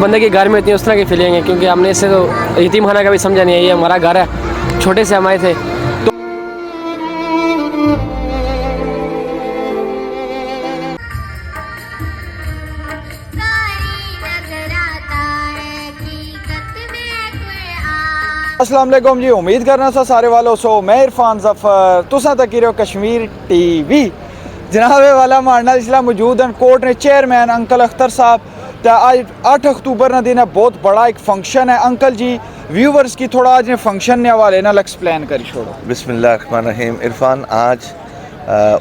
बंदे के घर में होती है उस तरह की फीलिंग है, क्योंकि हमने इससे तो यतीम खाना कभी समझा नहीं है। ये हमारा घर है, छोटे से हम आए थे। अस्सलाम वालेकुम जी, उम्मीद करना सा सारे वालों सो मैं इरफान जफर तुसा तक रहे हो कश्मीर टीवी। जनाब वाला मारना इसलिए मौजूद हैं कोर्ट ने चेयरमैन अंकल अख्तर साहब। तो आज 8 अक्टूबर न दिन है, बहुत बड़ा एक फंक्शन है। अंकल जी व्यूवर्स की थोड़ा आज ने फंक्शन ने हवाले नाल एक्सप्लेन करी छोड़ो। बिस्मिल्लाहिर्रहमानिर्रहीम। इरफान आज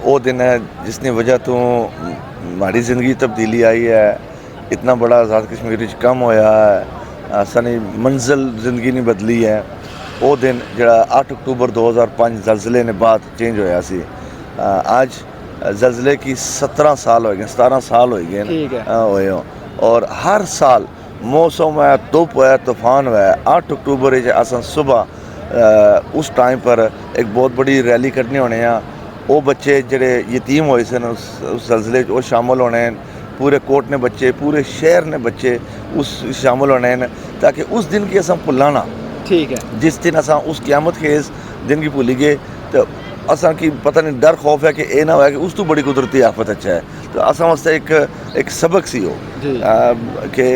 वो दिन है जिसने वजह तो हमारी ज़िंदगी तब्दीली आई है। इतना बड़ा आज़ाद कश्मीर कम होया है, सानी मंजिल ज़िंदगी नहीं बदली है। वो दिन जड़ा 8 अक्टूबर 2005 जलजिले ने बाद चेंज होया सी। आज जलजिले की 17 साल हो गए, 17 साल हो गए होए हो। और हर साल मौसम है, धुप है, तूफान है। 8 अक्टूबर अस सुबह उस टाइम पर एक बहुत बड़ी रैली कड्ढने होने हैं। वो बच्चे जड़े यतीम होए सन उस जलजिले वो शामिल होने हैं। पूरे कोर्ट ने बच्चे, पूरे शहर ने बच्चे उस शामिल होने हैं, ताकि उस दिन की असां भुल्ला ना। ठीक है, जिस दिन असां उस क़यामत खेज़ दिन की भुली गए तो असां की पता नहीं डर खौफ है कि ये ना हो कि उस तो बड़ी कुदरती आफत अच्छा है। तो असां वास्ते एक सबक सी हो कि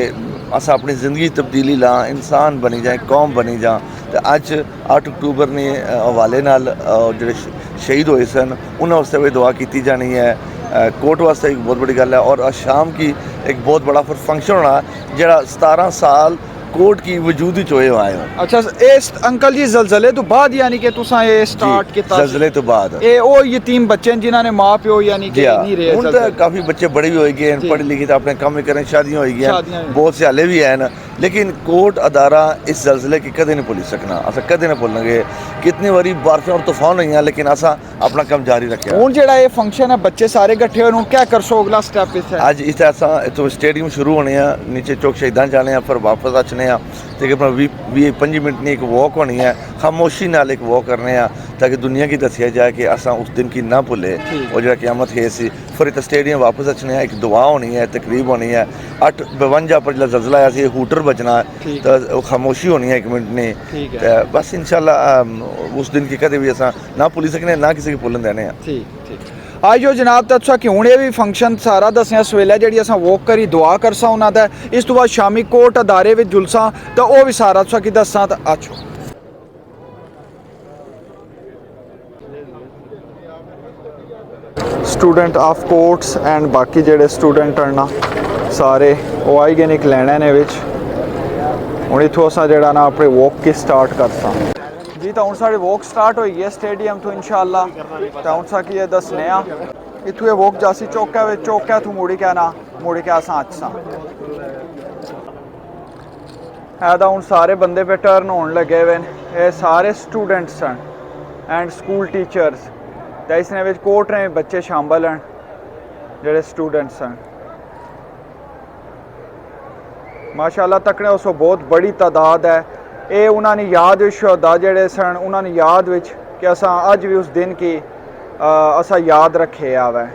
असां अपनी ज़िंदगी तब्दीली ला, इंसान बनी जाए, कौम बनी जा। तो अज 8 अक्टूबर ने हवाले नाल जो शहीद होए सन उन्होंने वास्ते भी दुआ की जानी है। कोर्ट वास्ते एक बहुत बड़ी गल है। और शाम की एक बहुत बड़ा फिर फंक्शन होना जरा 17 साल कोर्ट की वजूद होए आए हो। अच्छा अंकल जी जलजले तो बाद यानी कि तुसा ये स्टार्ट किया जलजले तो बाद ये वो यतीम बच्चे जिन्होंने माँ प्यो यानी कि नहीं रहे हुण तो काफ़ी बच्चे बड़े भी हो गए, पढ़े लिखे तो अपने काम भी करें, शादियाँ हो गई, बहुत से हाले भी हैं। लेकिन कोर्ट अदारा इस जलजिले की कदे नहीं भुली सकना, अस कदे नहीं भुलणगे। कितनी बारी बारिशां और तूफान हुई, लेकिन असा अपना काम जारी रखा। हुण जेड़ा ये फंक्शन है बच्चे सारे इकट्ठे होए, क्या करसो अगला स्टेप इत्थे? अज इत्थे असा इत्थों स्टेडियम शुरू होने हैं, नीचे चौक शहीदां जाने हैं, फिर वापस अचने हैं। तकरीबन 20-25 मिनट की एक वॉक होनी है, खामोशी नाल एक वॉक करने हैं, ताकि दुनिया की दसिया जाए कि असा उस दिन की ना भुले और जो क़यामत है सी। फिर इतना स्टेडियम वापस अचने हैं, एक दुआ होनी है, तकरीब होनी है। 8:52 पर जो जलजिला आया सी हूटर बजना तो खामोशी होनी है 1 मिनट ने। बस इंशाल्लाह उस दिन की कदे भी असा ना भुली सकने, ना किसी की भुलन देने। आज जो जनाब तुसा कि हूँ ये भी फंक्शन सारा दसिया सवेले जी अस वॉक करी दुआ करसा उन्होंने, इस तो बाद शामी कोर्ट अदारे में जुलसा तो वह भी सारा तुसा कि दसा। तो अच्छो स्टूडेंट ऑफ कोर्ट्स एंड बाकी जेडे स्टूडेंट हैं ना सारे वो आई गए एक लैने ने हूँ इतों अस जरा ना अपनी वॉक की स्टार्ट करसा जी। तो हूँ साड़ी वॉक स्टार्ट हुई है स्टेडियम तो इंशाअल्लाह। तो हूँ सा कि दसने इतों वॉक जासी चौके चौके तू मुड़ी के ना मुड़ी के अस अचसा है। तो हूँ सारे बंदे पे टर्न होने लगे हुए ये सारे स्टूडेंट्स हैं एंड स्कूल टीचर्स। तो इसने कोर्ट ने बच्चे शामिल हैं जेडे स्टूडेंट्स हैं माशाअल्लाह तकने उसको बहुत बड़ी तादाद है। ये उन्होंने याद शहदा जेडे सन उन्होंने याद विच कि असा अज भी उस दिन की असा याद रखे आवे।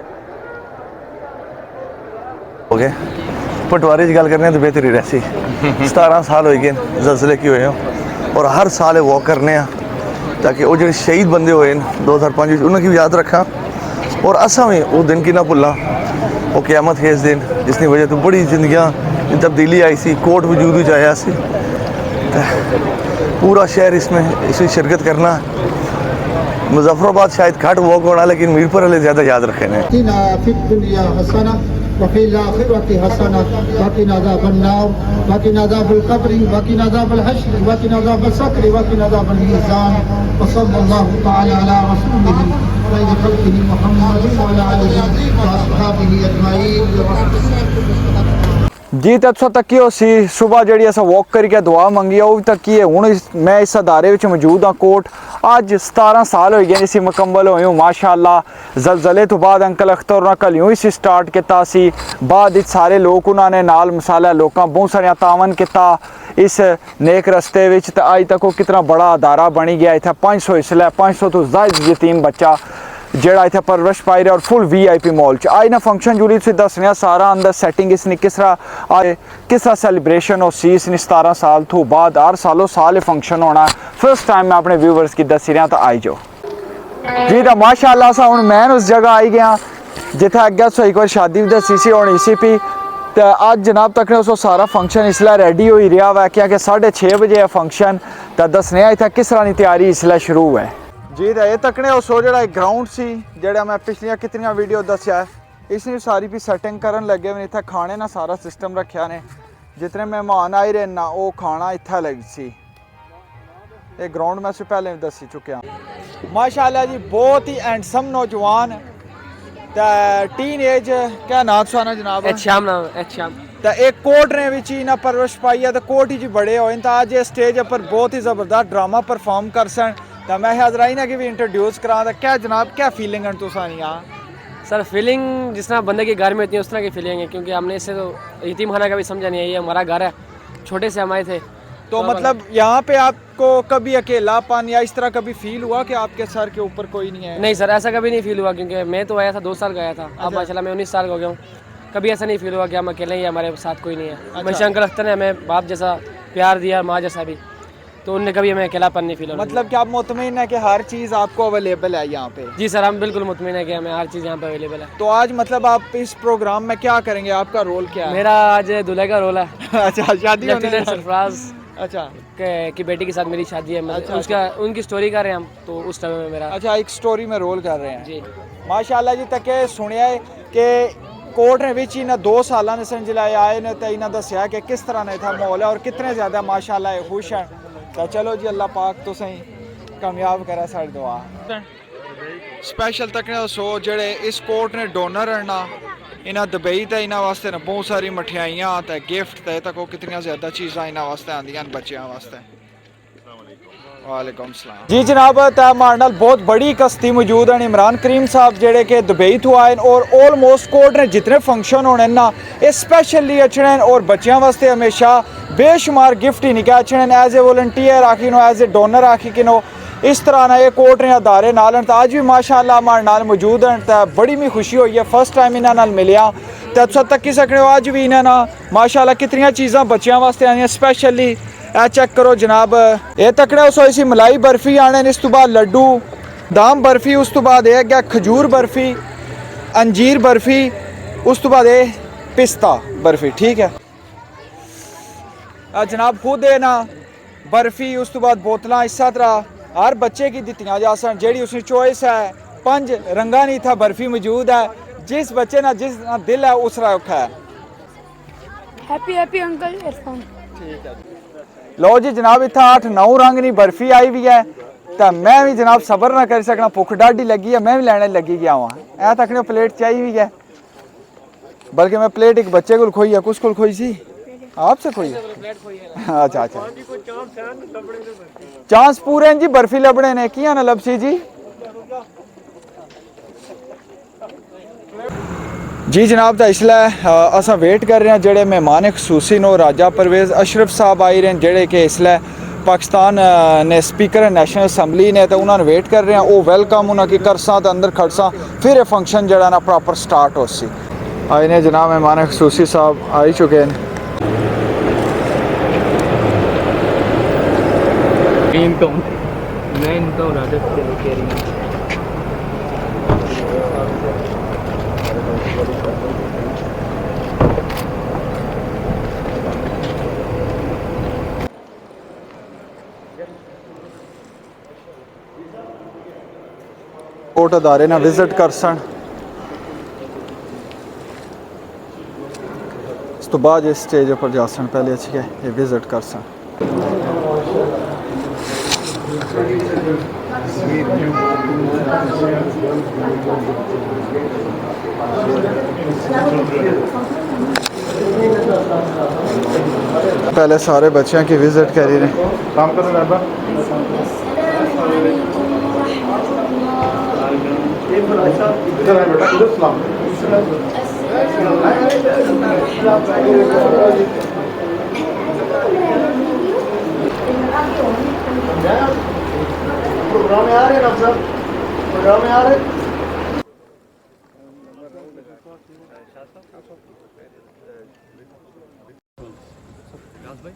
हो गए पटवारी की गल करने तो बेहतरी रहसी 17 साल हो गए जलजिले की हुए हो और हर साल वॉक करने ताकि वो जो शहीद बंदे हुए 2005 उन्होंने भी याद रखा और असा भी उस दिन की ना भुला। वो क़यामत है इस दिन जिसकी वजह तो बड़ी जिंदगियाँ तब्दीली आई सी, कोर्ट वजूद आया सी। पूरा शहर इसमें शिरकत करना। मुजफ्फराबाद शायद घट वॉक होना, लेकिन मीरपुर वाले ज़्यादा याद रखे ने। जी तो तक सी सुबह जी अस वॉक करके दुआ मंगी वो भी तकी है। हूँ मैं इस अदारे में मौजूद हाँ कोर्ट अज 17 साल हो गए इसी मुकम्मल होए हूँ माशाअल्लाह। जलजले तो बाद अंकल अख्तर उन्होंने कल यूँ ही स्टार्ट किया सी, बाद सारे लोग उन्होंने नाल मसाला लोगों बहुत सारे तावन किया इस नेक रस्ते विच। तो अज तक वो कितना बड़ा अदारा बनी गया। इतना 500 इसलिए 500 तो ज़ायद यतीम बच्चा ਜਿਹੜਾ ਇੱਥੇ ਪਰਵਰਿਸ਼ ਪਾਈ ਰਿਹਾ ਔਰ ਫੁੱਲ VIP ਮਾਲ ਚ ਅੱਜ ਨਾ ਫੰਕਸ਼ਨ ਜੁੜੀ ਤੁਸੀਂ ਦੱਸਣੇ ਆ ਸਾਰਾ ਅੰਦਰ ਸੈਟਿੰਗ ਇਸ ਨੇ ਕਿਸ ਤਰ੍ਹਾਂ ਸੈਲੀਬ੍ਰੇਸ਼ਨ ਹੋ ਸੀ ਇਸ ਨੇ 17 ਸਾਲ ਤੋਂ ਬਾਅਦ ਹਰ ਸਾਲੋਂ ਸਾਲ ਇਹ ਫੰਕਸ਼ਨ ਹੋਣਾ ਫਸਟ ਟਾਈਮ ਮੈਂ ਆਪਣੇ ਵਿਊਵਰਸ ਕੀ ਦੱਸ ਰਿਹਾ ਤਾਂ ਆਈ ਜਾਓ ਜੀ ਤਾਂ ਮਾਸ਼ਾਅੱਲਾ ਸਾ ਹੁਣ ਮੈਂ ਉਸ ਜਗ੍ਹਾ ਆਈ ਗਿਆ ਜਿੱਥੇ ਅੱਗੇ ਸੋ ਇੱਕ ਵਾਰ ਸ਼ਾਦੀ ਵੀ ਦੱਸੀ ਸੀ ਹੁਣ ECP ਤੇ ਅੱਜ ਜਨਾਬ ਤੱਕ ਉਸ ਸਾਰਾ ਫੰਕਸ਼ਨ ਇਸ ਲਈ ਰੈਡੀ ਹੋਈ ਰਿਹਾ ਵਾ ਕਿ 6:30 ਵਜੇ ਹੈ ਫੰਕਸ਼ਨ ਤਾਂ ਦੱਸਣੇ ਆ ਇੱਥੇ ਕਿਸ ਤਰ੍ਹਾਂ ਦੀ ਤਿਆਰੀ ਇਸ ਲਈ ਸ਼ੁਰੂ ਹੈ ਜੀ ਤਾਂ ਇਹ ਤੱਕਣੇ ਉਸ ਜਿਹੜਾ ਗਰਾਊਂਡ ਸੀ ਜਿਹੜਾ ਮੈਂ ਪਿਛਲੀਆਂ ਕਿਤਨੀਆਂ ਵੀਡੀਓ ਦੱਸਿਆ ਇਸ ਨੇ ਸਾਰੀ ਵੀ ਸੈਟਿੰਗ ਕਰਨ ਲੱਗੇ ਨੇ ਇੱਥੇ ਖਾਣੇ ਨਾਲ ਸਾਰਾ ਸਿਸਟਮ ਰੱਖਿਆ ਨੇ ਜਿਤਨੇ ਮਹਿਮਾਨ ਆਏ ਰਹੇ ਨਾ ਉਹ ਖਾਣਾ ਇੱਥੇ ਲੱਗ ਸੀ ਇਹ ਗਰਾਊਂਡ ਮੈਂ ਸੇ ਪਹਿਲੇ ਦੱਸ ਚੁੱਕਿਆ ਮਾਸ਼ਾਅੱਲਾ ਜੀ ਬਹੁਤ ਹੀ हैंडसम नौजवान टीन एज क्या नाम सुना जनाब एहतशाम नाम एहतशाम तो एक कोट ने भी ना परवरिश पाई है तो कोट ही बड़े होए तो अज स्टेज पर बहुत ही ज़बरदस्त ड्रामा परफॉर्म कर सन तो मैं हजराइन कि भी इंट्रोड्यूस करा तो क्या जनाब क्या फीलिंग है तुसानी सर फीलिंग जिस तरह बंदे के घर में होती है उस तरह की फीलिंग है क्योंकि हमने इससे तो यतीम खाना का भी समझा नहीं है ये हमारा घर है छोटे से हम आए थे तो मतलब यहाँ पे आपको कभी अकेलापन या इस तरह कभी फील हुआ कि आपके सर के ऊपर कोई नहीं है नहीं सर ऐसा कभी नहीं फील हुआ क्योंकि मैं तो आया था 2 साल का आया था अब माशाल्लाह मैं 19 साल का हो गया हूँ कभी ऐसा नहीं फील हुआ कि हम अकेले ही हमारे साथ कोई नहीं है हमेशा अंकल अख्तर ने हमें बाप जैसा प्यार दिया माँ जैसा भी तो उनने कभी हमें अकेलापन नहीं फील हुआ मतलब कि आप मुतमईन है कि हर चीज़ आपको अवेलेबल है यहाँ पे जी सर हम बिल्कुल मुतमईन है कि हमें हर चीज़ यहाँ पे अवेलेबल है तो आज मतलब आप इस प्रोग्राम में क्या करेंगे आपका रोल क्या है मेरा आज दूल्हे का रोल है अच्छा शादी होने सरफराज अच्छा कि बेटी के साथ मेरी शादी है अच्छा, उसका उनकी स्टोरी कर रहे हैं हम तो उस टाइम में मेरा अच्छा एक स्टोरी में रोल कर रहे हैं जी माशाल्लाह जी तक सुनिया है कि कोर्ट ने विच इन्हें 2 साल ने संजलाए आए ने तो इन्हें दसिया कि किस तरह ने था माहौल है और कितने ज़्यादा माशाल्लाह खुश हैं तो चलो जी अल्लाह पाक तो सही कामयाब करा साड़ी दुआ स्पेशल तक ने सो जेड़े इस कोर्ट ने डोनर रहना इन्हें दुबई तो इन्होंने वास्ते ने बहुत सारी मठियाइयाँ तो गिफ्ट तो तक कितनी ज़्यादा चीज़ा इन्होंने वास्ते आंदियां बच्चों वास्ते वालेकुम सलाम जी जनाब तो हमारे नाल बहुत बड़ी एक हस्ती मौजूद है इमरान करीम साहब जेड़े कि दुबई तो आए और ऑलमोस्ट कोर्ट ने जितने फंक्शन होने ना ये स्पेशली अच्छे और बच्चों वास्ते हमेशा बेशुमार गिफ्ट ही निकाल अच्छे एज ए वॉलंटियर आखी नो एज ए डोनर आखी कि नो इस तरह ना ये कोर्ट ने अदारे नाल तो अज भी माशाअल्लाह हमारे नाल मौजूद हैं तो बड़ी भी खुशी हुई है फर्स्ट टाइम इन्होंने नाल मिलिया तो तुम तक्की सकते हो अज भी इन्होंने माशाअल्लाह कितनी चीज़ां बच्चों वास्ते आईयां स्पेशली ए चेक करो जनाब ये तकड़े उस होई सी मलाई बर्फी आने इस तो बाद लड्डू दाम बर्फी उस तो बाद ये गया खजूर बर्फी अंजीर बर्फी उस तो बाद ये पिस्ता बर्फी ठीक है जनाब खुद है ना बर्फी उस तो बाद बोतल इस तरह हर बच्चे की दित्तियां जा सन जेड़ी उसकी चॉइस है 5 रंगा नहीं था बर्फी मौजूद है जिस बच्चे ना जिस दिल है उस रखा है हैप्पी हैप्पी अंकल इरफान ठीक है लो जी जनाब इतना 8-9 रंग नहीं बर्फी आई भी है तो मैं भी जनाब सबर ना कर सकना भुख डाढ़ी लगी है मैं भी लैने लगी गया वहाँ ऐ तक ने प्लेट चाहिए भी है बल्कि मैं प्लेट एक बच्चे को खोई है कुछ को खोई सी आपसे खोई अच्छा अच्छा चांस पूरे जी बर्फी लबने ने किया ना लबसी जी जी जनाब तो इसलिए असा वेट कर रहे हैं जेडे मेहमान खसूसी नो राजा परवेज़ अशरफ साहब आई रहे हैं जेडे कि इसलिए पाकिस्तान ने स्पीकर नेशनल असैम्बली ने तो उन्होंने वेट कर रहे हैं वो वेलकम उन्होंने करसा तो अंदर खड़सा फिर ये फंक्शन जरा ना प्रॉपर स्टार्ट हो सी आए ने जनाब मेहमान खसूसी साहब आई चुके हैं मैं इनका राजा कह रही हूँ कोर्ट अदारे ना विजिट कर सन इस तो बाद इस स्टेज पर जा सन पहले अच्छी है ये विजिट कर सन पहले सारे बच्चों की विजिट करी रहे काम करो बाबा इधर है बेटा इधर सलाम प्रोग्राम में आ रहे हैं ना सर प्रोग्राम में आ रहे أعوذ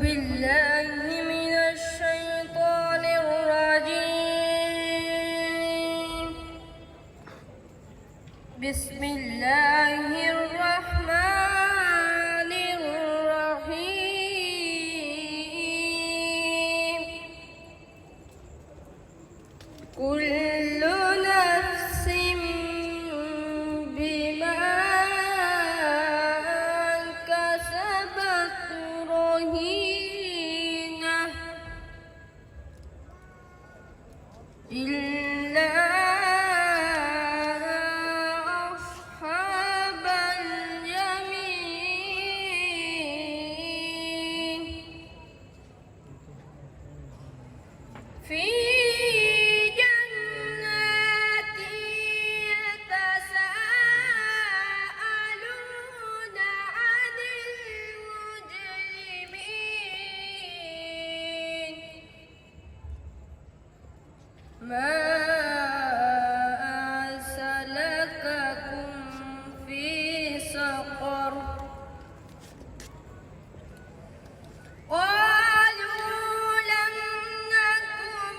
بالله من الشيطان الرجيم بسم الله الرحمن الرحيم كل نفس بما كسبت رهينة إلا أصحاب اليمين في جنات يتساءلون عن المجرمين ما سلككم في سقر قالوا لم نك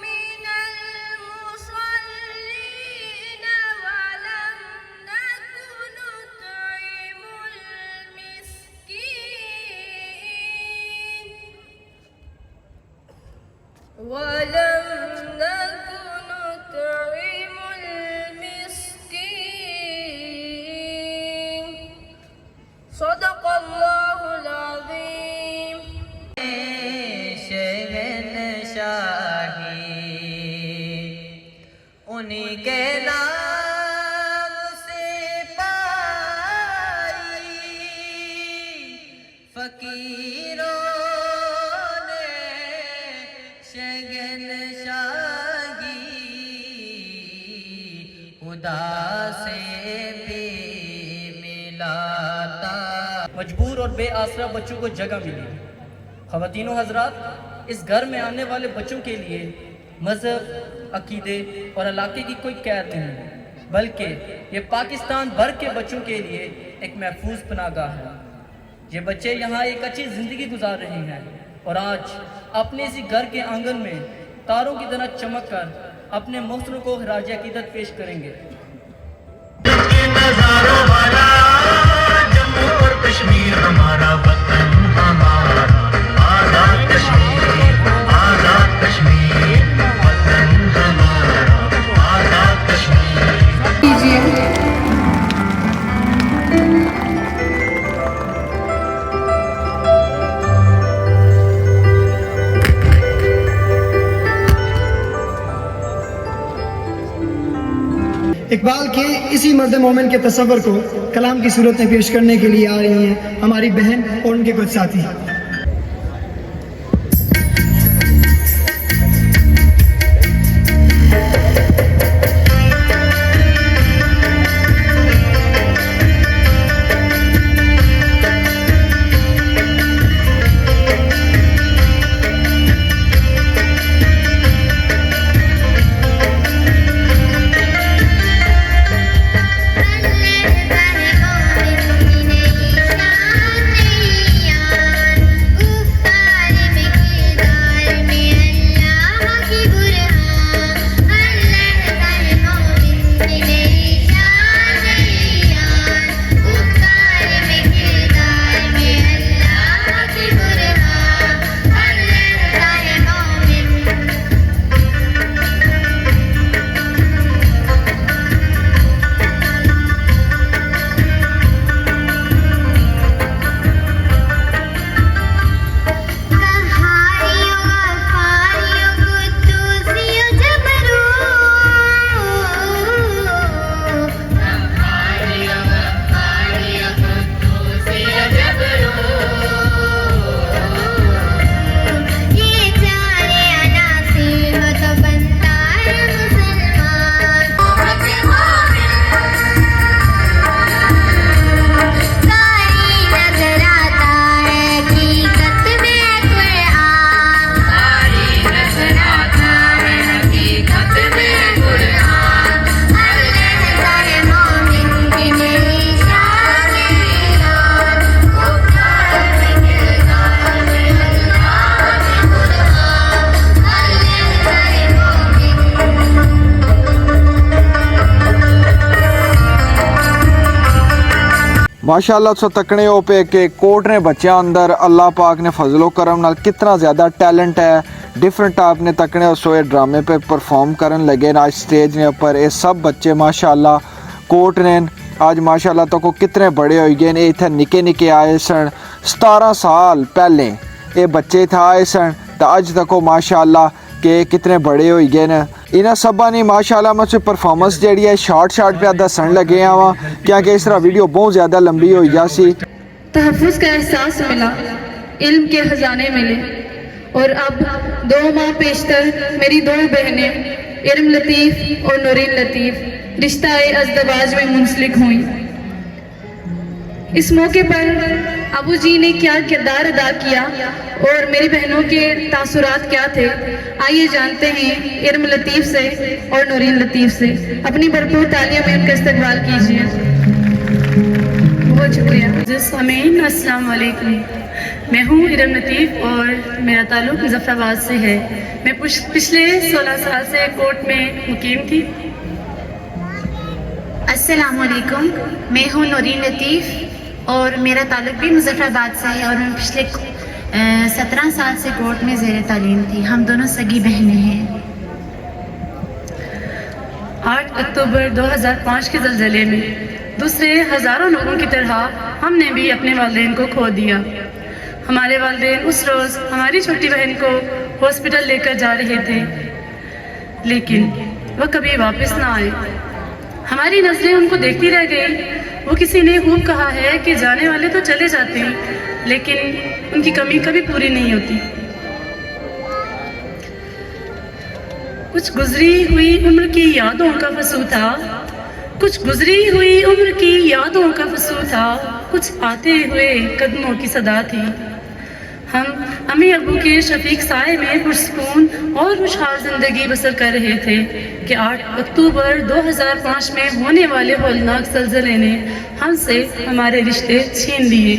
من المصلين ولم نك نطعم المسكين ولم نك نطعم المسكين صدق الله العظيم شہنشاہی انہیں کے نام سے پائی فقیروں نے شہنشاہی خدا سے بھی ملاتا مجبور اور بے آسرا بچوں کو جگہ ملی. خواتین و حضرات، اس گھر میں آنے والے بچوں کے لیے مذہب، عقیدے اور علاقے کی کوئی قید نہیں، بلکہ یہ پاکستان بھر کے بچوں کے لیے ایک محفوظ پناہ گاہ ہے. یہ بچے یہاں ایک اچھی زندگی گزار رہے ہیں اور آج اپنے اسی گھر کے آنگن میں تاروں کی طرح چمک کر اپنے محسنوں کو خراج عقیدت پیش کریں گے. کشمیر ہمارا وطن ہمارا آزاد کشمیر آزاد کشمیر وطن ہمارا آزاد کشمیر. اقبال کے اسی مرد مومن کے تصور کو کلام کی صورت میں پیش کرنے کے لیے آ رہی ہیں ہماری بہن اور ان کے کچھ ساتھی. اللہ ਮਾਸ਼ਾਅੱਲਾ ਸੋ ਤੱਕਣੇ ਹੋ ਪਏ ਕਿ ਕੋਟ ਨੇ ਬੱਚਿਆਂ ਅੰਦਰ ਅੱਲਾਹ ਪਾਕ ਨੇ ਫਜ਼ਲੋ ਕਰਮ ਨਾਲ ਕਿਤਨਾ ਜ਼ਿਆਦਾ ਟੈलेंट है डिफरेंट आपने तकने हो सो ये ड्रामे पे परफॉर्म करन लगे ना आज स्टेज ने ऊपर ये सब बच्चे माशाअल्लाह कोट ने आज माशाअल्लाह तो को कितने बड़े हो गए ने इतने निके निके आए सन 17 साल पहले ये बच्चे था आए सन तो अज तक माशाअल्लाह के कितने बड़े हो गए ने इन्हें सबा ने माशाअल्लाह मुझसे परफॉर्मेंस जी है शॉर्ट पे दसन लगे हाँ क्योंकि इस तरह वीडियो बहुत ज़्यादा लंबी हो गया सी तहफ़्फ़ुज़ का एहसास मिला, इल्म के ख़जाने मिले और अब 2 माह पेशतर मेरी 2 बहनें इल्म लतीफ़ और नूरीन लतीफ़ रिश्ता-ए अज़दवाज में मुंसलिक हुई। इस मौके पर अबू जी ने क्या किरदार अदा किया और मेरी बहनों के तासुरात क्या थे, आइए जानते हैं इल्म लतीफ़ से और नूरीन लतीफ़ से। अपनी भरपूर तालियों में उनका इस्तकबाल कीजिए। बहुत शुक्रिया। सामीन अस्सलाम वालेकुम, मैं हूँ इल्म लतीफ़ और मेरा ताल्लुक़ मुज़फ़्फ़राबाद से है। मैं पिछले 16 साल से कोट में मुकीम थी। अस्सलाम वालेकुम, मैं हूँ नूरीन लतीफ़ और मेरा ताल्लुक़ भी मुज़फ़्फ़राबाद से है और मैं पिछले 17 साल से कोट में ज़ेर तालीम थी। हम दोनों सगी बहनें हैं। 8 अक्टूबर 2005 के ज़लज़ले में दूसरे हज़ारों लोगों की तरह हमने भी अपने वालिदैन को खो दिया। हमारे वालिदैन उस रोज़ हमारी छोटी बहन को हॉस्पिटल लेकर जा रहे थे, लेकिन वह कभी वापस ना आए। हमारी नज़रें उनको देखती रह गई। वो किसी ने खूब कहा है कि जाने वाले तो चले जाते हैं, लेकिन उनकी कमी कभी पूरी नहीं होती। कुछ गुजरी हुई उम्र की यादों का फसू था, कुछ गुजरी हुई उम्र की यादों का फसू था, कुछ आते हुए कदमों की सदा थी। हम अम्मी अबू के शफीक साए में पुरसकून और खुशहाल ज़िंदगी बसर कर रहे थे कि 8 अक्टूबर 2005 में होने वाले होलनाक ज़लज़ले ने हमसे हमारे रिश्ते छीन लिए।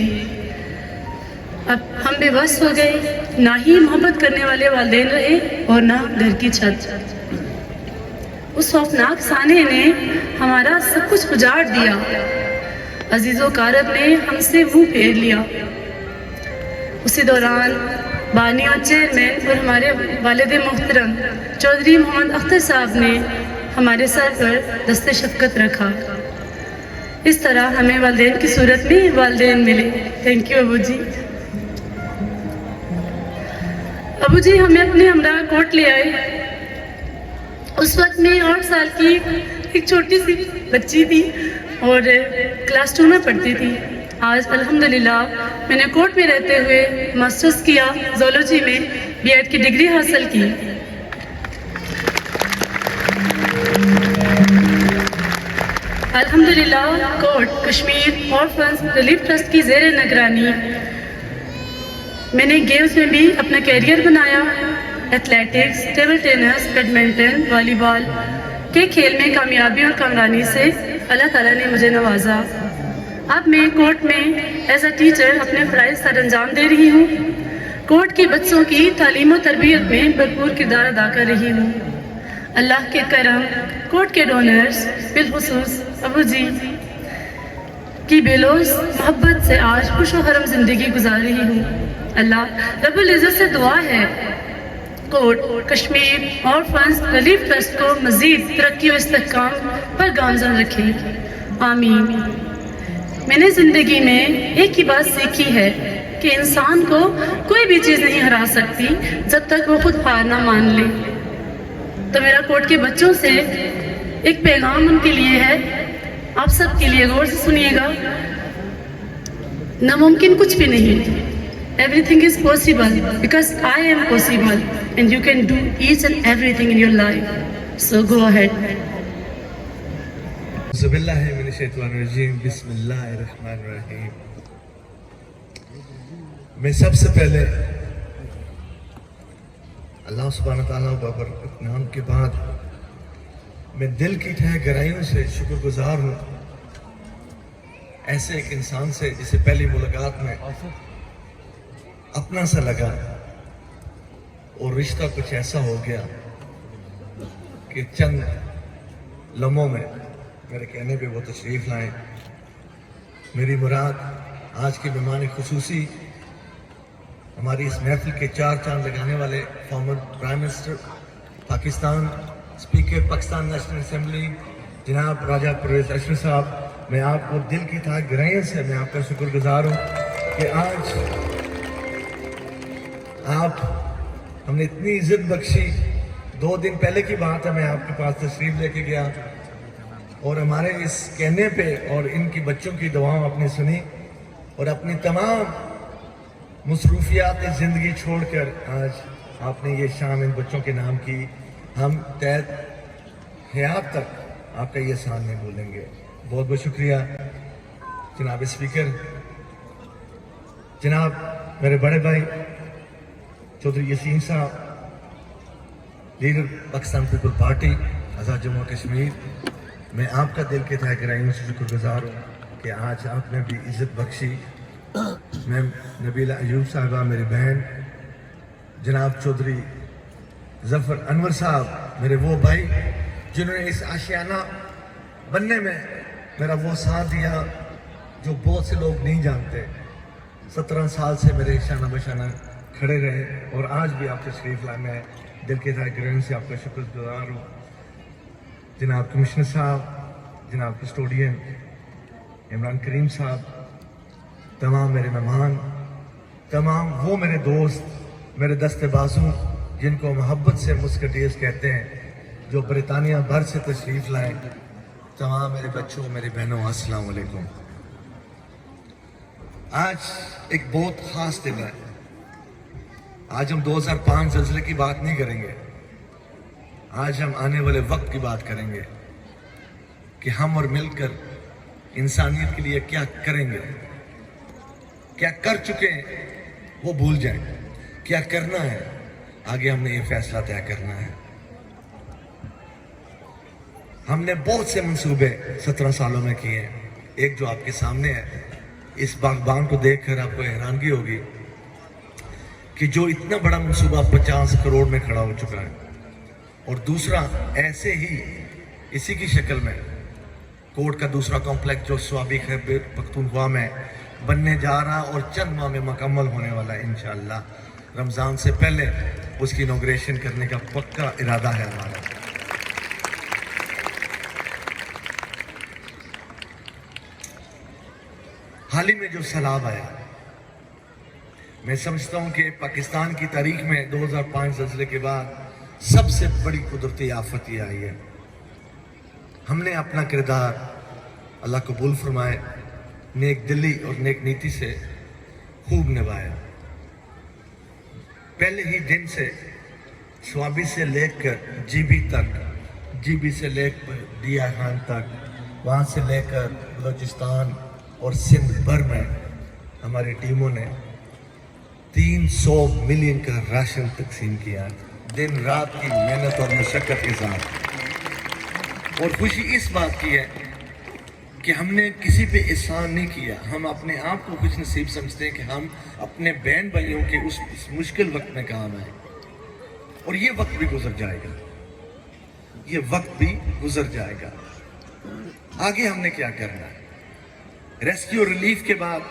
अब हम बेबस हो गए, ना ही मोहब्बत करने वाले वालिदैन रहे और ना घर की छत। उस खौफनाक साने ने हमारा सब कुछ उजाड़ दिया। अजीज़ो कारब ने हमसे मुँह फेर लिया। उसी दौरान बानी और चेयरमैन और हमारे वालिद मोहतरम चौधरी मोहम्मद अख्तर साहब ने हमारे सर पर दस्ते शफ़क़त रखा। इस तरह हमें वालिदैन की सूरत में वालिदैन मिले। थैंक यू अबू जी। अबू जी हमें अपने हमरा कोट ले आए। उस वक्त मैं 8 साल की एक छोटी सी बच्ची थी और क्लास 2 में पढ़ती थी। आज अल्हम्दुलिल्लाह मैंने कोट में रहते हुए मास्टर्स किया, ज़ूलॉजी में B.Ed की डिग्री हासिल की। अल्हम्दुलिल्लाह कोट कश्मीर ऑर्फन्स रिलीफ ट्रस्ट की ज़ेर निगरानी मैंने गेम्स में भी अपना कैरियर बनाया। Athletics, table tennis, badminton, volleyball के खेल में कामयाबी और कामरानी से अल्लाह ताला ने मुझे नवाजा। अब मैं कोर्ट में एज अ टीचर अपने फ़राइज़ सर अंजाम दे रही हूँ। कोर्ट के बच्चों की तालीम और तरबियत में भरपूर किरदार अदा कर रही हूँ। अल्लाह के करम, कोर्ट के डोनर्स, बिलखुसूस अबू जी की बेलोस मोहब्बत से आज खुश व खरम ज़िंदगी गुजार रही हूँ। अल्लाह रब्बुल इज़्ज़त से दुआ है court Kashmir orphans relief trust को मज़ीद तरक्की और इस्तेहकाम पर गामज़न रखे। आमीन। मैंने ज़िंदगी में एक ही बात सीखी है कि इंसान को कोई भी चीज़ नहीं हरा सकती जब तक वो खुद हार ना मान ले। तो मेरा कोर्ट के बच्चों से एक पैगाम उनके लिए है, आप सब के लिए गौर से सुनिएगा। नामुमकिन कुछ भी नहीं, everything is possible because I am possible and you can do each and everything in your life. So go ahead. बिस्मिल्लाहिर्रहमानिर्रहीम। मैं सबसे पहले अल्लाह सुब्हानहू व तआला पर नाम के बाद मैं दिल की तह गहराइयों से शुक्रगुजार हूँ ऐसे एक इंसान से जिसे पहली मुलाकात में अपना सा लगा और रिश्ता कुछ ऐसा हो गया कि चंद लम्हों में मेरे कहने पे वो तशरीफ़ लाए। मेरी मुराद आज के मेहमान खुसूसी हमारी इस महफिल के 4 चांद लगाने वाले former prime minister Pakistan, speaker Pakistan national assembly जनाब राजा परवेज अशरफ साहब, मैं आपको दिल की गहराइयों से मैं आपका शुक्रगुजार हूँ कि आज आप हमने इतनी इज्जत बख्शी। 2 दिन पहले की बात है, मैं आपके पास तशरीफ लेके गया और हमारे इस कहने पे और इनकी बच्चों की दुआएं आपने सुनी और अपनी तमाम मसरूफियात ज़िंदगी छोड़कर आज आपने ये शाम इन बच्चों के नाम की। हम तहत हयात तक आपका ये एहसान नहीं भूलेंगे। बहुत बहुत शुक्रिया जनाब स्पीकर, जनाब मेरे बड़े भाई चौधरी यासीन साहब, लीडर पाकिस्तान पीपल पार्टी आज़ाद जम्मू कश्मीर, मैं आपका दिल के तहे गहराइयों से शुक्रगुजार हूँ कि आज आपने भी इज़्ज़त बख्शी। मैं नबीला अयूब साहिबा, मेरी बहन जनाब चौधरी जफ़र अनवर साहब, मेरे वो भाई जिन्होंने इस आशियाना बनने में मेरा वो साथ दिया जो बहुत से लोग नहीं जानते। 17 साल से मेरे शाना बशाना खड़े रहे और आज भी आप तशरीफ लाए। मैं दिल के गहराइयों से आपका शुक्रगुजार हूँ। जनाब कमिश्नर साहब, जनाब कस्टोडियन इमरान करीम साहब, तमाम मेरे मेहमान, तमाम वो मेरे दोस्त, मेरे दस्ते बाजू जिनको मोहब्बत से मुस्कटीज कहते हैं, जो बरतानिया भर से तशरीफ लाए, तमाम मेरे बच्चों, मेरी बहनों, अस्सलाम वालेकुम। आज एक बहुत ख़ास दिन है। आज हम 2005 ज़लज़ले की बात नहीं करेंगे, आज हम आने वाले वक्त की बात करेंगे कि हम और मिलकर इंसानियत के लिए क्या करेंगे, क्या कर चुके हैं वो भूल जाएं, क्या करना है आगे हमने ये फैसला तय करना है। हमने बहुत से मंसूबे 17 सालों में किए हैं। एक जो आपके सामने है, इस बागबान को देखकर आपको हैरानगी होगी कि जो इतना बड़ा मंसूबा 50 करोड़ में खड़ा हो चुका है, और दूसरा ऐसे ही इसी की शक्ल में कोर्ट का दूसरा कॉम्प्लेक्स जो स्वाबी खैबर पख्तूनख्वा में बनने जा रहा और चंद माह में मुकम्मल होने वाला है। इंशाअल्लाह रमज़ान से पहले उसकी इनॉग्रेशन करने का पक्का इरादा है हमारा। हाल ही में जो सैलाब आया, मैं समझता हूं कि पाकिस्तान की तारीख में 2005 ज़लज़ले के बाद सबसे बड़ी कुदरती आफत ये आई है। हमने अपना किरदार अल्लाह कबूल फरमाए, नेक दिली और नेक नीति से खूब निभाया। पहले ही दिन से स्वाबी से लेकर जीबी तक, जीबी से लेकर दिया खान तक, वहाँ से लेकर बलूचिस्तान और सिंध भर में हमारी टीमों ने 300 मिलियन का राशन तकसीम किया, दिन रात की मेहनत और मशक्क़त के साथ। और खुशी इस बात की है कि हमने किसी पे एहसान नहीं किया। हम अपने आप को खुश नसीब समझते हैं कि हम अपने बहन भाइयों के उस मुश्किल वक्त में काम आए, और ये वक्त भी गुजर जाएगा, ये वक्त भी गुजर जाएगा। आगे हमने क्या करना है? रेस्क्यू और रिलीफ के बाद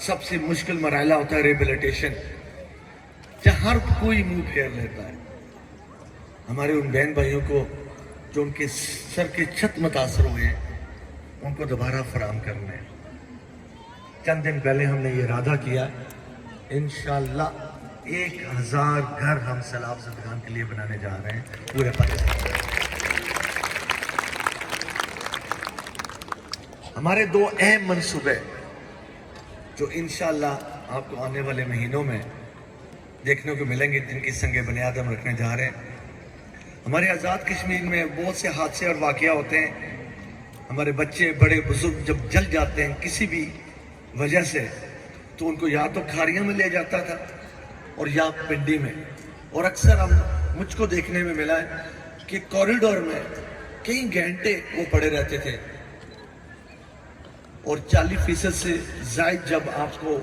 सबसे मुश्किल मरहला होता है रिहेबिलिटेशन, जहाँ हर कोई मुंह फेर लेता है। हमारे उन बहन भाइयों को जो उनके सर के छत मुतासर हुए हैं, उनको दोबारा फराम करना है। चंद दिन पहले हमने ये इरादा किया, इंशाअल्लाह 1000 घर हम सैलाब ज़दगान के लिए बनाने जा रहे हैं पूरे पाकिस्तान में। हमारे 2 अहम मंसूबे जो इंशाअल्लाह आपको आने वाले महीनों में देखने को मिलेंगे, जिनकी संगे बुनियाद हम रखने जा रहे हैं। हमारे आज़ाद कश्मीर में बहुत से हादसे और वाक़या होते हैं। हमारे बच्चे बड़े बुजुर्ग जब जल जाते हैं किसी भी वजह से, तो उनको या तो खारियाँ में ले जाता था और या पिंडी में। और अक्सर मुझको देखने में मिला है कि कॉरिडोर में कई घंटे वो पड़े रहते थे, और 40% से ज़ायद जब आपको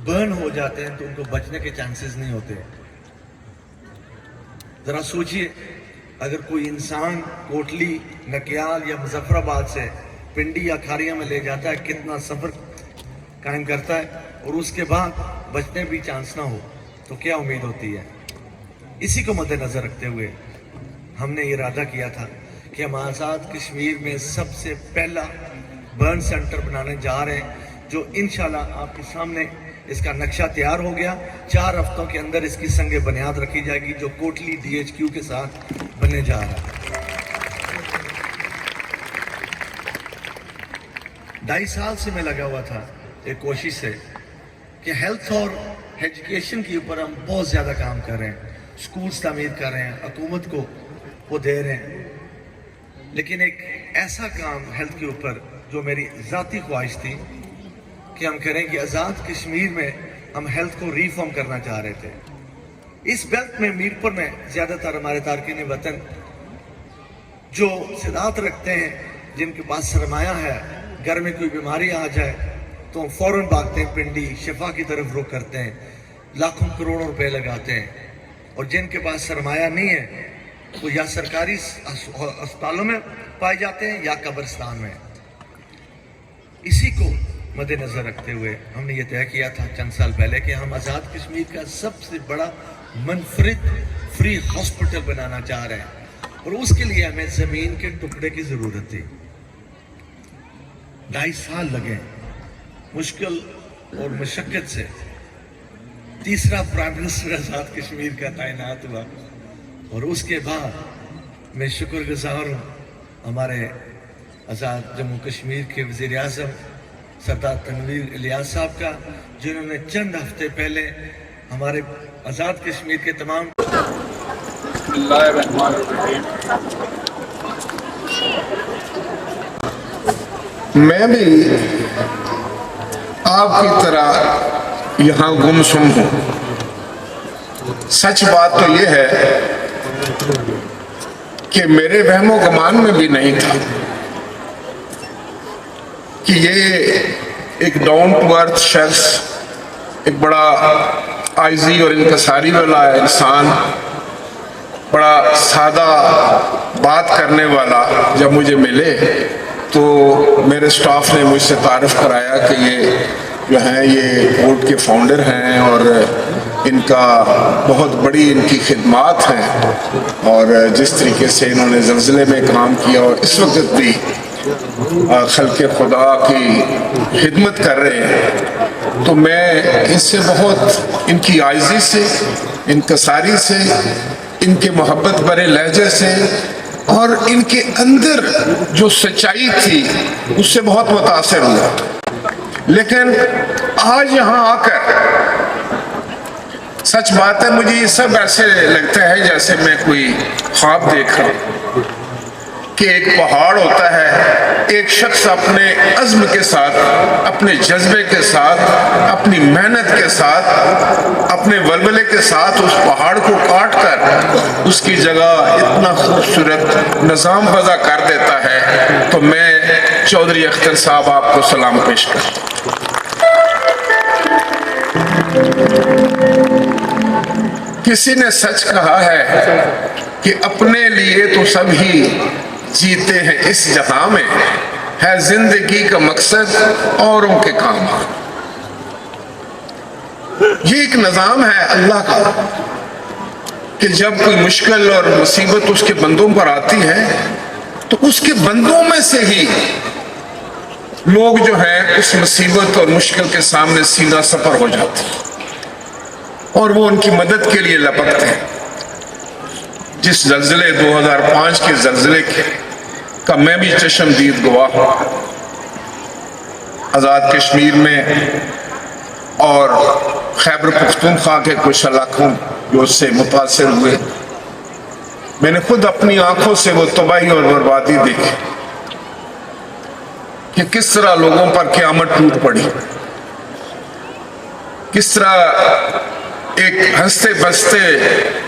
बर्न हो जाते हैं तो उनको बचने के चांसेस नहीं होते। ज़रा सोचिए, अगर कोई इंसान कोटली, नकियाल या मुजफ्फराबाद से पिंडी या खारिया में ले जाता है, कितना सफ़र कायम करता है और उसके बाद बचने भी चांस ना हो तो क्या उम्मीद होती है। इसी को मद्देनज़र रखते हुए हमने इरादा किया था कि हम आज़ाद कश्मीर में सबसे पहला बर्न सेंटर बनाने जा रहे हैं, जो इंशाल्लाह आपके सामने इसका नक्शा तैयार हो गया। 4 हफ्तों के अंदर इसकी संग बुनियाद रखी जाएगी, जो कोटली DHQ के साथ बनने जा रहा है। 2.5 साल से मैं लगा हुआ था एक कोशिश से कि हेल्थ और एजुकेशन के ऊपर हम बहुत ज़्यादा काम कर रहे हैं, स्कूल्स तामीर कर रहे हैं, हुकूमत को वो दे रहे हैं, लेकिन एक ऐसा काम हेल्थ के ऊपर जो मेरी ज़ाती ख्वाहिश थी कि हम करें कि आज़ाद कश्मीर में हम हेल्थ को रिफॉर्म करना चाह रहे थे। इस बेल्ट में मीरपुर में ज़्यादातर हमारे तारकीन वतन जो सिदात रखते हैं, जिनके पास सरमाया है, घर में कोई बीमारी आ जाए तो हम फ़ौरन भागते हैं, पिंडी शिफा की तरफ रुख करते हैं, लाखों करोड़ों रुपए लगाते हैं। और जिनके पास सरमाया नहीं है वो या सरकारी अस्पतालों में पाए जाते हैं या कब्रिस्तान में। इसी को मद्देनज़र रखते हुए हमने ये तय किया था चंद साल पहले कि हम आज़ाद कश्मीर का सबसे बड़ा मुनफरिद फ्री हॉस्पिटल बनाना चाह रहे हैं, और उसके लिए हमें ज़मीन के टुकड़े की ज़रूरत थी। 2.5 साल लगे मुश्किल और मशक्क़त से। तीसरा प्राइम मिनिस्टर आज़ाद कश्मीर का तैनात हुआ, और उसके बाद मैं शुक्रगुजार हूँ हमारे आज़ाद जम्मू कश्मीर के वज़ीर आज़म सरदार तनवीर इलियास साहब का, जिन्होंने चंद हफ्ते पहले हमारे आज़ाद कश्मीर के तमाम मैं भी आपकी तरह यहाँ गुमसुम हूँ। सच बात तो ये है कि मेरे वहमो गुमान में भी नहीं था कि ये एक डाउन टू अर्थ शख्स, एक बड़ा आइजी और इनकसारी वाला इंसान, बड़ा सादा बात करने वाला जब मुझे मिले तो मेरे स्टाफ ने मुझसे तारीफ कराया कि ये जो हैं ये कोर्ट के फाउंडर हैं और इनका बहुत बड़ी इनकी खिदमात हैं, और जिस तरीके से इन्होंने ज़लज़ले में काम किया और इस वक्त भी खल्क़े खुदा की खिदमत कर रहे हैं, तो मैं इनसे बहुत, इनकी आइज़ी से, इनकसारी से, इनके मोहब्बत भरे लहजे से और इनके अंदर जो सच्चाई थी उससे बहुत मुतासिर हुआ। लेकिन आज यहाँ आकर सच बात है, मुझे ये सब ऐसे लगता है जैसे मैं कोई ख्वाब देख रहा हूँ कि एक पहाड़ होता है, एक शख्स अपने अज़्म के साथ, अपने जज्बे के साथ, अपनी मेहनत के साथ, अपने वलवले के साथ उस पहाड़ को काट कर उसकी जगह इतना खूबसूरत निज़ाम वज़ा कर देता है। तो मैं चौधरी अख्तर साहब आपको सलाम पेश करता हूँ। किसी ने सच कहा है कि अपने लिए तो सभी जीते हैं, इस जहां में है जिंदगी का मकसद औरों के काम। ये एक निज़ाम है अल्लाह का कि जब कोई मुश्किल और मुसीबत उसके बंदों पर आती है तो उसके बंदों में से ही लोग जो हैं उस मुसीबत और मुश्किल के सामने सीधा सफर हो जाते हैं और वो उनकी मदद के लिए लपकते हैं। जिस ज़लज़ले 2005 के ज़लज़ले का मैं भी चश्मदीद गवाह हूँ, आज़ाद कश्मीर में और खैबर पख्तूनख्वा के कुछ इलाकों जो उससे मुतासिर हुए, मैंने खुद अपनी आंखों से वो तबाही और बर्बादी देखी कि किस तरह लोगों पर क़यामत टूट पड़ी, किस तरह एक हंसते बसते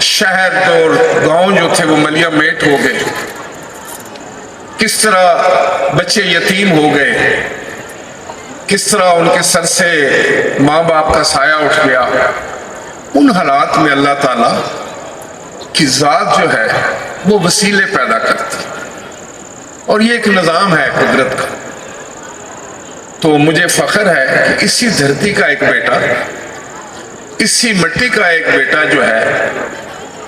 शहर और गांव जो थे वो मलिया मेट हो गए, किस तरह बच्चे यतीम हो गए, किस तरह उनके सर से माँ बाप का साया उठ गया। उन हालात में अल्लाह ताला की ज़ात जो है वो वसीले पैदा करती, और ये एक निज़ाम है कुदरत का। تو مجھے فخر ہے کہ اسی دھرتی کا ایک بیٹا، اسی مٹی کا ایک بیٹا جو ہے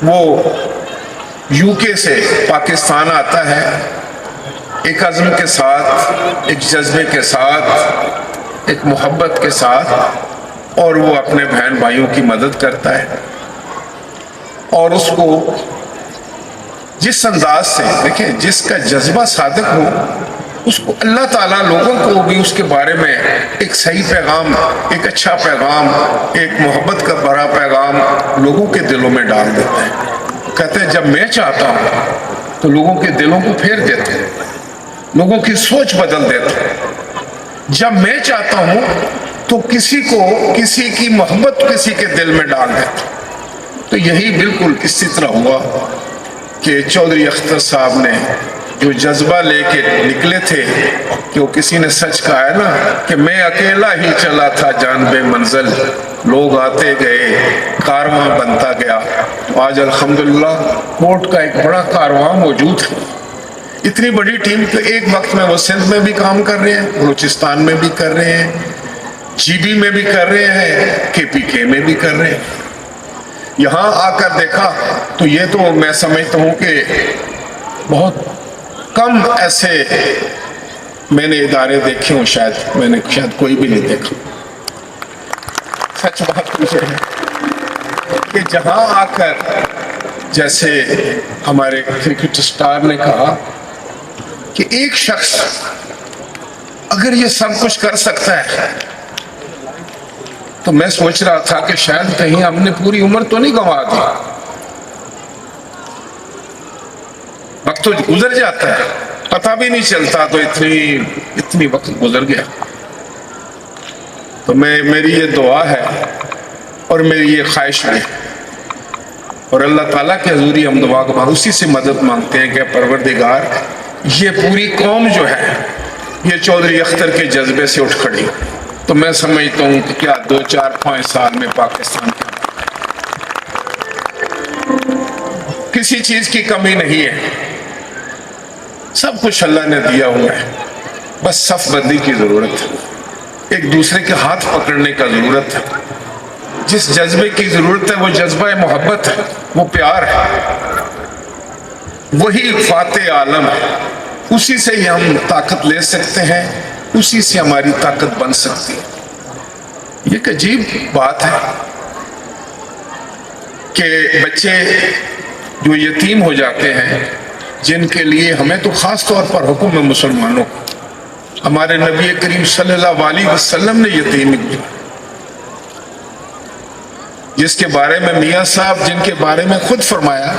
وہ یو کے سے پاکستان آتا ہے ایک عزم کے ساتھ، ایک جذبے کے ساتھ، ایک محبت کے ساتھ، اور وہ اپنے بہن بھائیوں کی مدد کرتا ہے، اور اس کو جس انداز سے دیکھیں، جس کا جذبہ صادق ہو اس کو اللہ تعالیٰ لوگوں کو بھی اس کے بارے میں ایک صحیح پیغام، ایک اچھا پیغام، ایک محبت کا بڑا پیغام لوگوں کے دلوں میں ڈال دیتا ہے۔ کہتے ہیں جب میں چاہتا ہوں تو لوگوں کے دلوں کو پھیر دیتا ہے، لوگوں کی سوچ بدل دیتا ہے۔ جب میں چاہتا ہوں تو کسی کو، کسی کی محبت کسی کے دل میں ڈال دیتا ہے۔ تو یہی بالکل اسی طرح ہوا کہ چودھری اختر صاحب نے جو جذبہ لے کے نکلے تھے، کہ وہ کسی نے سچ کہا ہے نا کہ میں اکیلا ہی چلا تھا جانب منزل، لوگ آتے گئے کارواں بنتا گیا۔ تو آج الحمدللہ کوٹ کا ایک بڑا کارواں موجود ہے۔ اتنی بڑی ٹیم کہ ایک وقت میں وہ سندھ میں بھی کام کر رہے ہیں، بلوچستان میں بھی کر رہے ہیں، جی بی میں بھی کر رہے ہیں، کے پی کے میں بھی کر رہے ہیں۔ یہاں آ کر دیکھا تو یہ تو میں سمجھتا ہوں کہ بہت کم ایسے میں نے ادارے دیکھے ہوں، شاید میں نے کوئی بھی نہیں دیکھا۔ سچ بات مجھے ہے کہ جہاں آ کر، جیسے ہمارے کرکٹ سٹار نے کہا کہ ایک شخص اگر یہ سب کچھ کر سکتا ہے، تو میں سوچ رہا تھا کہ شاید کہیں ہم نے پوری عمر تو نہیں گنوا دی، وقت تو گزر جاتا ہے، پتہ بھی نہیں چلتا، تو اتنی وقت گزر گیا۔ تو میری یہ دعا ہے اور میری یہ خواہش ہے، اور اللہ تعالیٰ کے حضوری ہم دعا کے بعد اسی سے مدد مانگتے ہیں کہ پروردگار یہ پوری قوم جو ہے یہ چودھری اختر کے جذبے سے اٹھ کھڑی۔ تو میں سمجھتا ہوں کہ کیا 2-4-5 سال میں پاکستان کے کسی چیز کی کمی نہیں ہے، سب کچھ اللہ نے دیا ہوا ہے، بس صف بندی کی ضرورت ہے، ایک دوسرے کے ہاتھ پکڑنے کا ضرورت ہے۔ جس جذبے کی ضرورت ہے وہ جذبہ محبت ہے، وہ پیار ہے، وہی فاتح عالم ہے، اسی سے ہی ہم طاقت لے سکتے ہیں، اسی سے ہماری طاقت بن سکتی ہے۔ یہ ایک عجیب بات ہے کہ بچے جو یتیم ہو جاتے ہیں، جن کے لیے ہمیں تو خاص طور پر حکم ہے مسلمانوں کو، ہمارے نبی کریم صلی اللہ علیہ وسلم نے یتیم جس کے بارے میں میاں صاحب جن کے بارے میں خود فرمایا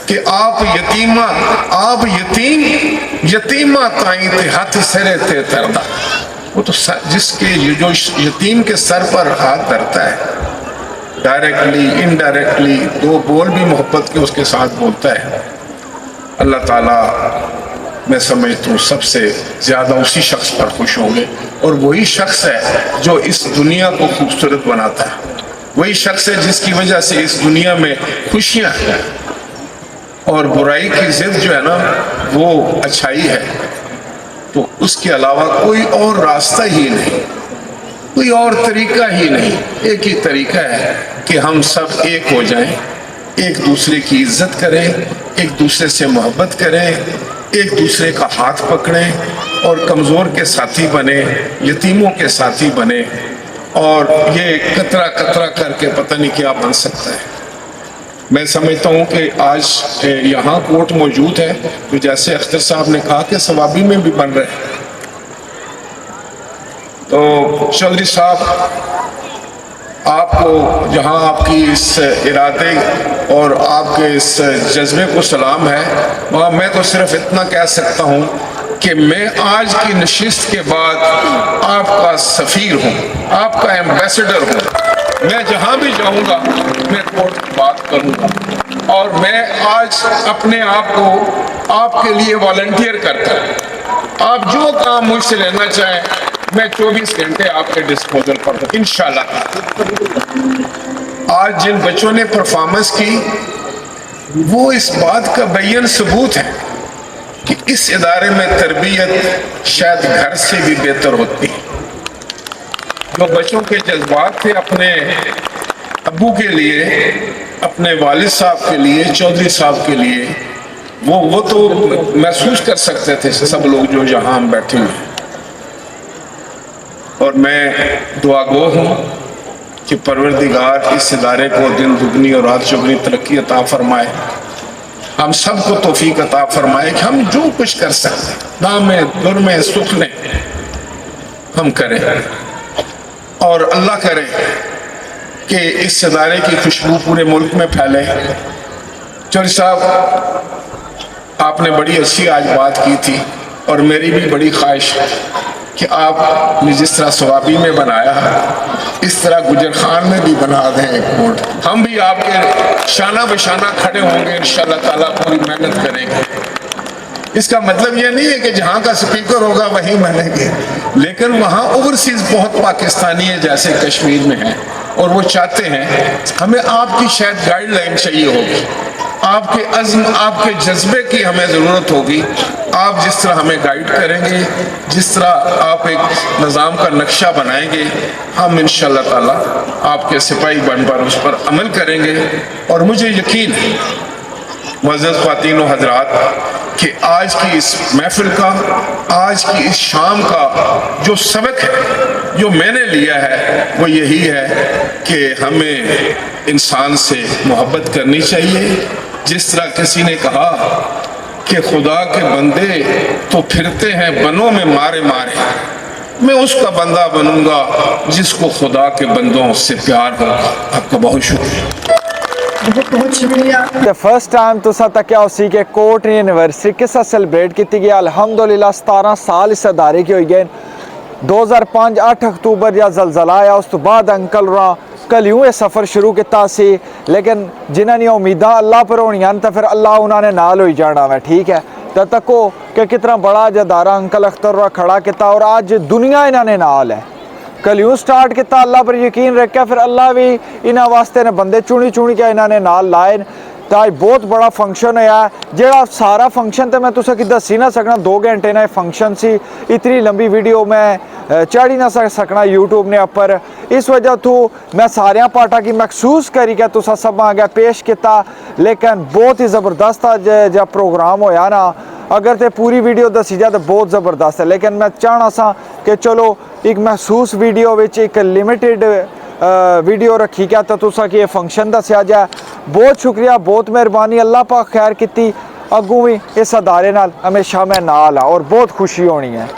کہ آپ یتیمہ تائیں تے ہاتھ سرے تے تردا، وہ تو جس کے جو یتیم کے سر پر ہاتھ دھرتا ہے، ڈائریکٹلی انڈائریکٹلی دو بول بھی محبت کے اس کے ساتھ بولتا ہے، اللہ تعالیٰ میں سمجھتا ہوں سب سے زیادہ اسی شخص پر خوش ہوں گے، اور وہی شخص ہے جو اس دنیا کو خوبصورت بناتا ہے، وہی شخص ہے جس کی وجہ سے اس دنیا میں خوشیاں ہیں، اور برائی کی ضد جو ہے نا وہ اچھائی ہے۔ تو اس کے علاوہ کوئی اور راستہ ہی نہیں، کوئی اور طریقہ ہی نہیں، ایک ہی طریقہ ہے کہ ہم سب ایک ہو جائیں، ایک دوسرے کی عزت کریں، ایک دوسرے سے محبت کریں، ایک دوسرے کا ہاتھ پکڑیں، اور کمزور کے ساتھی بنیں، یتیموں کے ساتھی بنیں، اور یہ قطرہ قطرہ کر کے پتہ نہیں کیا بن سکتا ہے۔ میں سمجھتا ہوں کہ آج یہاں کوٹ موجود ہے، تو جیسے اختر صاحب نے کہا کہ ثوابی میں بھی بن رہے ہیں، تو چودھری صاحب آپ کو جہاں آپ کی اس ارادے اور آپ کے اس جذبے کو سلام ہے، وہاں میں تو صرف اتنا کہہ سکتا ہوں کہ میں آج کی نشست کے بعد آپ کا سفیر ہوں، آپ کا ایمبیسڈر ہوں، میں جہاں بھی جاؤں گا میں کوٹ کی بات کروں گا، اور میں آج اپنے آپ کو آپ کے لیے والنٹیئر کرتا ہوں، آپ جو کام مجھ سے لینا چاہیں میں 24 گھنٹے آپ کے ڈسپوزل پر ہوں انشاءاللہ۔ آج جن بچوں نے پرفارمنس کی وہ اس بات کا بیان ثبوت ہے کہ اس ادارے میں تربیت شاید گھر سے بھی بہتر ہوتی ہے۔ जो बच्चों के जज्बात थे अपने अब्बू के लिए, अपने वालिद साहब के लिए, चौधरी साहब के लिए, वो तो महसूस कर सकते थे सब लोग जो यहाँ हम बैठे हुए हैं। और मैं दुआगो हूँ कि परवरदिगार इस इदारे को दिन दुगनी और रात चौगनी तरक्की अता फरमाए, हम सबको तौफीक अता फरमाए कि हम जो कुछ कर सकते ना में दुर में सुख में हम करें, और अल्लाह करे कि इस इदारे की खुशबू पूरे मुल्क में फैले। चौधरी साहब, आपने बड़ी अच्छी आज बात की थी, और मेरी भी बड़ी ख्वाहिश है कि आपने जिस तरह सवाबी में बनाया इस तरह गुजर खान में भी बना दें एक बोर्ड। हम भी आपके शाना बशाना खड़े होंगे इंशाअल्लाह ताला, पूरी मेहनत करेंगे। इसका मतलब ये नहीं है कि जहाँ का स्पीकर होगा वहीं बनेंगे, लेकिन वहाँ ओवरसीज बहुत पाकिस्तानी है जैसे कश्मीर में है, और वो चाहते हैं हमें आपकी शायद गाइडलाइन चाहिए होगी, आपके अज़्म, आपके जज्बे की हमें ज़रूरत होगी। आप जिस तरह हमें गाइड करेंगे, जिस तरह आप एक निज़ाम का नक्शा बनाएंगे, हम इंशाअल्लाह ताला आपके सिपाही बनकर उस पर अमल करेंगे। और मुझे यकीन है मुअज़्ज़ज़ ख़वातीन व हज़रात कि आज की इस महफिल का, आज की इस शाम का जो सबक है, जो मैंने लिया है, वो यही है कि हमें इंसान से मोहब्बत करनी चाहिए। जिस तरह किसी ने कहा कि खुदा के बंदे तो फिरते हैं बनों में मारे मारे, मैं उसका बंदा बनूंगा जिसको खुदा के बंदों से प्यार होगा। आपका बहुत शुक्रिया। बहुत शुक्रिया। The first time तुसा तक उसी के कोर्ट यूनिवर्सिटी किसा सेलिब्रेट की गई। अल्हम्दुलिल्लाह 17 साल इस अदारे की हुई गए। 2005 8 अक्तूबर या जलजला आया, उस तो बाद अंकल रहा कल यूं ये सफ़र शुरू किया सी, लेकिन जिन्होंने उम्मीदा अल्लाह पर होनियां तो फिर अल्लाह उन्होंने नाल हो जाना है। ठीक है, तब तक हो कि कितना बड़ा अदारा अंकल अख्तर रहा खड़ा किया, और आज दुनिया इन्होंने नाल है। कल यूँ स्टार्ट किया, अल्लाह पर यकीन रखा, फिर अल्लाह भी इन्होंने वास्ते ने बंदे चुनी चुनी के इन्होंने नाल लाए। तो आज बहुत बड़ा फंक्शन होया, जेड़ा सारा फंक्शन तो मैं तुसें दसी ना सकना, 2 घंटे ना फंक्शन सी, इतनी लंबी वीडियो मैं चाड़ी ना सकना यूट्यूब ने उपर। इस वजह तो मैं सारिया पार्टा की महसूस करी कि तुसा सब आगे पेश किया, लेकिन बहुत ही ज़बरदस्त आज जब प्रोग्राम होया ना, अगर तो पूरी वीडियो दसी जाए तो बहुत ज़बरदस्त है, लेकिन मैं चाहना सा कि चलो एक महसूस वीडियो विच एक लिमिटेड वीडियो रखी क्या तो तुसा कि फंक्शन दसिया जाए। बहुत शुक्रिया, बहुत मेहरबानी, अल्लाह पाक खैर की। अगू भी इस अदारे नाल हमेशा मैं नाल आ, और बहुत खुशी होनी है।